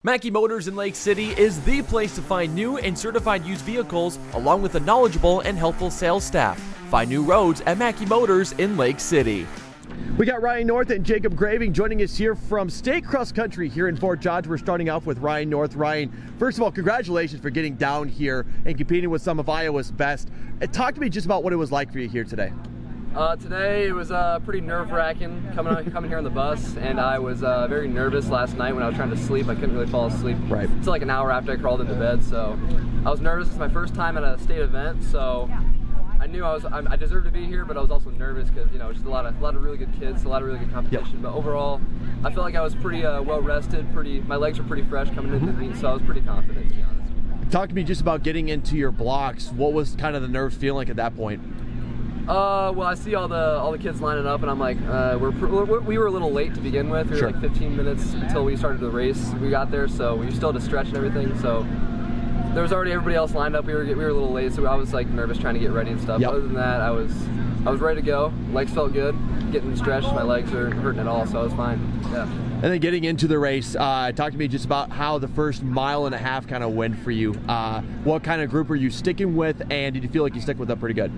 Mackey Motors in Lake City is the place to find new and certified used vehicles, along with a knowledgeable and helpful sales staff. Find new roads at Mackey Motors in Lake City. We got Ryan North and Jacob Greving joining us here from State Cross Country here in Fort Dodge. We're starting off with Ryan North. Ryan, first of all, congratulations for getting down here and competing with some of Iowa's best. Talk to me just about what it was like for you here today. Today it was pretty nerve-wracking coming here on the bus, and I was very nervous last night when I was trying to sleep. I couldn't really fall asleep until like an hour after I crawled into bed, so I was nervous. It's my first time at a state event, so I knew I deserved to be here, but I was also nervous because just a lot of really good kids, a lot of really good competition. Yep. But overall, I felt like I was pretty well rested. My legs were pretty fresh coming into the meet, so I was pretty confident, to be honest. Talk to me just about getting into your blocks. What was kind of the nerves feeling like at that point? Well, I see all the kids lining up, and I'm like, we were a little late to begin with. We were like 15 minutes until we started the race. We got there, so we still had to stretch and everything. So there was already everybody else lined up. We were a little late, so I was like nervous trying to get ready and stuff. Yep. Other than that, I was ready to go. Legs felt good. Getting stretched, my legs are hurting at all, so I was fine. Yeah. And then getting into the race, talk to me just about how the first mile and a half kind of went for you. What kind of group were you sticking with, and did you feel like you stuck with them pretty good?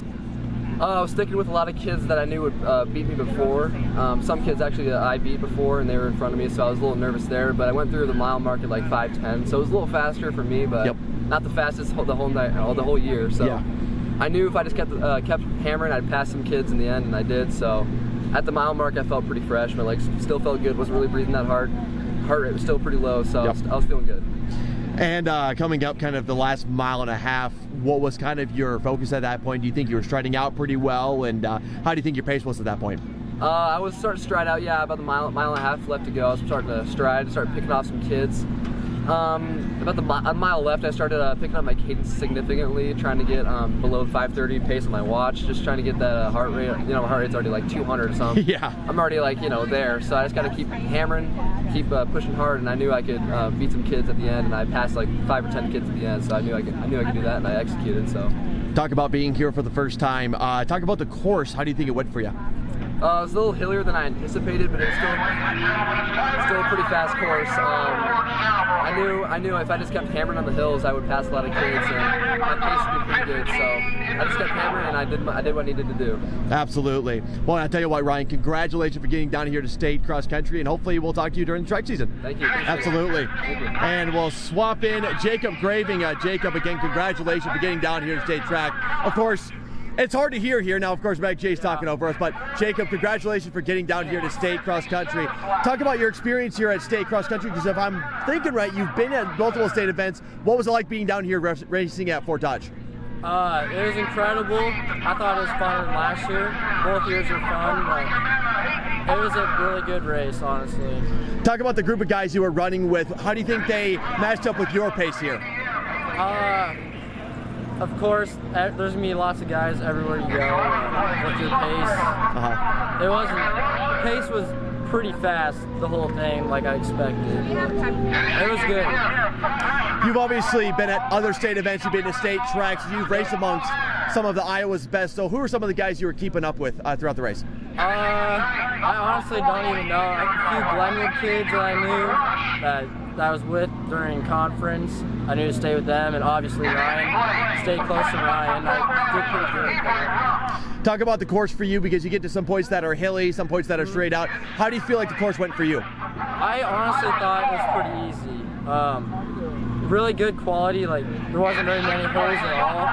I was sticking with a lot of kids that I knew would beat me before. Some kids actually that I beat before, and they were in front of me, so I was a little nervous there. But I went through the mile mark at like 5:10, so it was a little faster for me, but not the fastest the whole night, the whole year. So I knew if I just kept hammering, I'd pass some kids in the end, and I did. So at the mile mark, I felt pretty fresh. My legs still felt good. Wasn't really breathing that hard. Heart rate was still pretty low, so I was feeling good. And coming up kind of the last mile and a half, what was kind of your focus at that point? Do you think you were striding out pretty well, and how do you think your pace was at that point? I was starting to stride out, about the mile and a half left to go. I was starting to stride, started picking off some kids. About the mile left, I started picking up my cadence significantly, trying to get below 5:30 pace on my watch, just trying to get that heart rate. My heart rate's already like 200 or something. Yeah. I'm already like, there, so I just got to keep hammering, keep pushing hard, and I knew I could beat some kids at the end, and I passed like 5 or 10 kids at the end, so I knew I could do that, and I executed. So. Talk about being here for the first time. Talk about the course. How do you think it went for you? It was a little hillier than I anticipated, but it was still a pretty fast course. I knew if I just kept hammering on the hills, I would pass a lot of kids, and my pace would be pretty good. So I just kept hammering, and I did what I needed to do. Absolutely. Well, I'll tell you what, Ryan, congratulations for getting down here to State Cross Country, and hopefully we'll talk to you during the track season. Thank you. Absolutely. Thank you. And we'll swap in Jacob Greving. Jacob, again, congratulations for getting down here to State Track. Of course, it's hard to hear here now. Of course, Meg Jay's talking over us, but Jacob, congratulations for getting down here to State Cross Country. Talk about your experience here at State Cross Country, because if I'm thinking right, you've been at multiple state events. What was it like being down here racing at Fort Dodge? It was incredible. I thought it was funner than last year. Both years were fun, but it was a really good race, honestly. Talk about the group of guys you were running with. How do you think they matched up with your pace here? Of course, there's going to be lots of guys everywhere you go with your pace. Pace was pretty fast, the whole thing, like I expected. It was good. You've obviously been at other state events, you've been to state tracks, you've raced amongst some of the Iowa's best. So who are some of the guys you were keeping up with throughout the race? I honestly don't even know. A few Glenwood kids that I knew that I was with during conference. I knew to stay with them, and obviously Ryan. Stay close to Ryan. I did pretty good. Talk about the course for you, because you get to some points that are hilly, some points that are straight out. How do you feel like the course went for you? I honestly thought it was pretty easy. Really good quality, like there wasn't very many holes at all.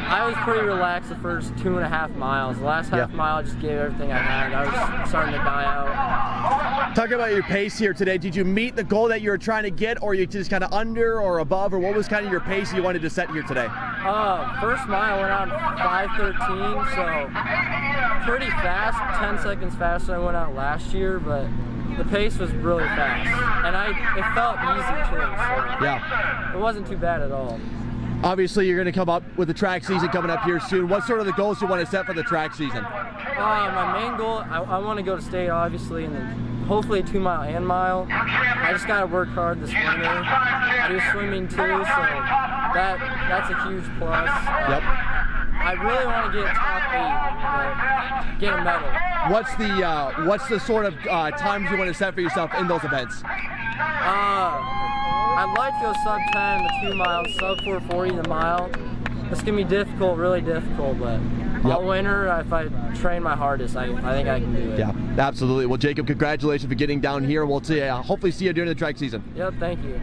I was pretty relaxed the first 2.5 miles. The last half mile I just gave everything I had. I was starting to die out. Talk about your pace here today. Did you meet the goal that you were trying to get, or you just kind of under or above, or what was kind of your pace you wanted to set here today? First mile went on 5:13, so pretty fast, 10 seconds faster than I went out last year, but the pace was really fast, and it felt easy too, so it wasn't too bad at all. Obviously, you're going to come up with the track season coming up here soon. What sort of the goals you want to set for the track season? My main goal, I want to go to state, obviously, and then hopefully a 2-mile and mile. I just got to work hard this winter. I do swimming too, so that's a huge plus. I really want to get top 8, get a medal. What's the sort of times you want to set for yourself in those events? like to go sub 10 the 2 miles, sub 4:40 the mile. It's gonna be difficult, really difficult, but all winter, if I train my hardest, I think I can do it. Yeah, absolutely. Well, Jacob, congratulations for getting down here. We'll see. Hopefully see you during the track season. Yep, thank you.